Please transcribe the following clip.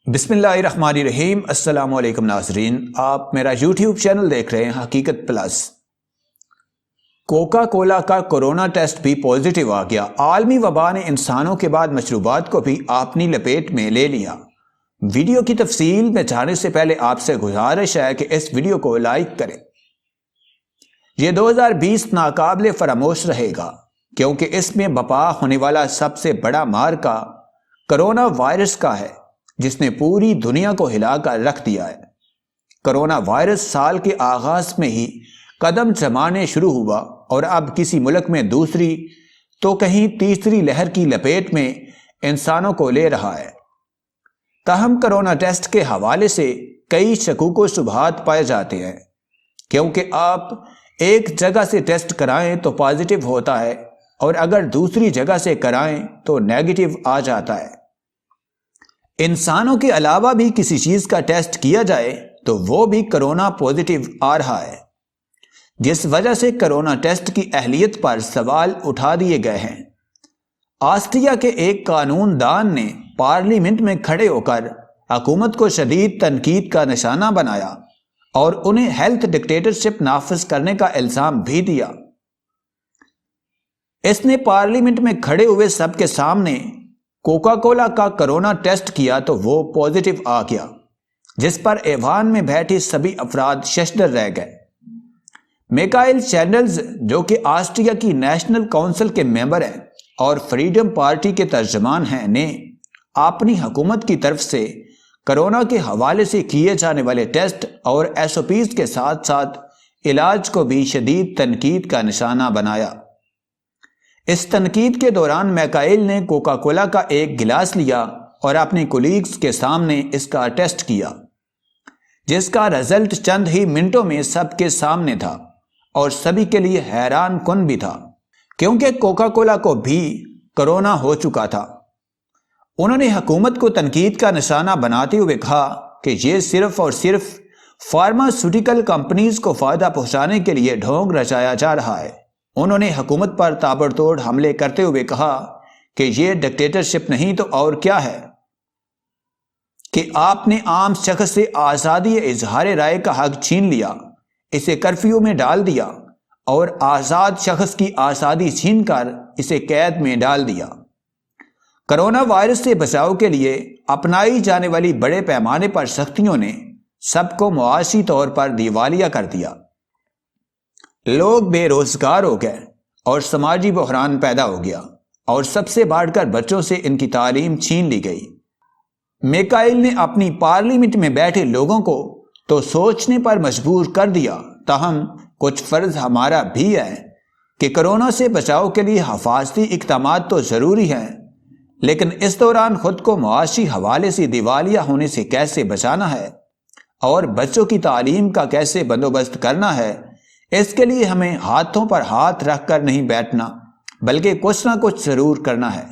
بسم اللہ الرحمن الرحیم۔ السلام علیکم ناظرین، آپ میرا یوٹیوب چینل دیکھ رہے ہیں حقیقت پلس۔ کوکا کولا کا کورونا ٹیسٹ بھی پازیٹیو آ گیا۔ عالمی وبا نے انسانوں کے بعد مشروبات کو بھی اپنی لپیٹ میں لے لیا۔ ویڈیو کی تفصیل میں جانے سے پہلے آپ سے گزارش ہے کہ اس ویڈیو کو لائک کریں۔ یہ 2020 ناقابل فراموش رہے گا کیونکہ اس میں بپا ہونے والا سب سے بڑا مارکا کرونا وائرس کا ہے، جس نے پوری دنیا کو ہلا کر رکھ دیا ہے۔ کرونا وائرس سال کے آغاز میں ہی قدم جمانے شروع ہوا اور اب کسی ملک میں دوسری تو کہیں تیسری لہر کی لپیٹ میں انسانوں کو لے رہا ہے۔ تاہم کرونا ٹیسٹ کے حوالے سے کئی شکوک و شبہات پائے جاتے ہیں، کیونکہ آپ ایک جگہ سے ٹیسٹ کرائیں تو پازیٹیو ہوتا ہے اور اگر دوسری جگہ سے کرائیں تو نیگیٹو آ جاتا ہے۔ انسانوں کے علاوہ بھی کسی چیز کا ٹیسٹ کیا جائے تو وہ بھی کرونا پازیٹیو آ رہا ہے، جس وجہ سے کرونا ٹیسٹ کی اہلیت پر سوال اٹھا دیے گئے ہیں۔ آسٹریا کے ایک قانون دان نے پارلیمنٹ میں کھڑے ہو کر حکومت کو شدید تنقید کا نشانہ بنایا اور انہیں ہیلتھ ڈکٹیٹرشپ نافذ کرنے کا الزام بھی دیا۔ اس نے پارلیمنٹ میں کھڑے ہوئے سب کے سامنے کوکا کولا کا کرونا ٹیسٹ کیا تو وہ پازیٹیو آ گیا، جس پر ایوان میں بیٹھے سبھی افراد ششدر رہ گئے۔ میکائل چینڈلز، جو کہ آسٹریا کی نیشنل کونسل کے ممبر ہیں اور فریڈم پارٹی کے ترجمان ہیں، نے اپنی حکومت کی طرف سے کرونا کے حوالے سے کیے جانے والے ٹیسٹ اور SOPs کے ساتھ ساتھ علاج کو بھی شدید تنقید کا نشانہ بنایا۔ اس تنقید کے دوران میکائل نے کوکا کولا کا ایک گلاس لیا اور اپنے کولیگز کے سامنے اس کا ٹیسٹ کیا، جس کا رزلٹ چند ہی منٹوں میں سب کے سامنے تھا اور سبھی کے لیے حیران کن بھی تھا، کیونکہ کوکا کولا کو بھی کرونا ہو چکا تھا۔ انہوں نے حکومت کو تنقید کا نشانہ بناتے ہوئے کہا کہ یہ صرف اور صرف فارماسیوٹیکل کمپنیز کو فائدہ پہنچانے کے لیے ڈھونگ رچایا جا رہا ہے۔ انہوں نے حکومت پر تابڑتوڑ حملے کرتے ہوئے کہا کہ یہ ڈکٹیٹرشپ نہیں تو اور کیا ہے، کہ آپ نے عام شخص سے آزادی اظہار رائے کا حق چھین لیا، اسے کرفیو میں ڈال دیا اور آزاد شخص کی آزادی چھین کر اسے قید میں ڈال دیا۔ کرونا وائرس سے بچاؤ کے لیے اپنائی جانے والی بڑے پیمانے پر سختیوں نے سب کو معاشی طور پر دیوالیہ کر دیا۔ لوگ بے روزگار ہو گئے اور سماجی بحران پیدا ہو گیا، اور سب سے بڑھ کر بچوں سے ان کی تعلیم چھین لی گئی۔ میکائل نے اپنی پارلیمنٹ میں بیٹھے لوگوں کو تو سوچنے پر مجبور کر دیا، تاہم کچھ فرض ہمارا بھی ہے کہ کرونا سے بچاؤ کے لیے حفاظتی اقدامات تو ضروری ہیں، لیکن اس دوران خود کو معاشی حوالے سے دیوالیہ ہونے سے کیسے بچانا ہے اور بچوں کی تعلیم کا کیسے بندوبست کرنا ہے، اس کے لیے ہمیں ہاتھوں پر ہاتھ رکھ کر نہیں بیٹھنا، بلکہ کچھ نہ کچھ ضرور کرنا ہے۔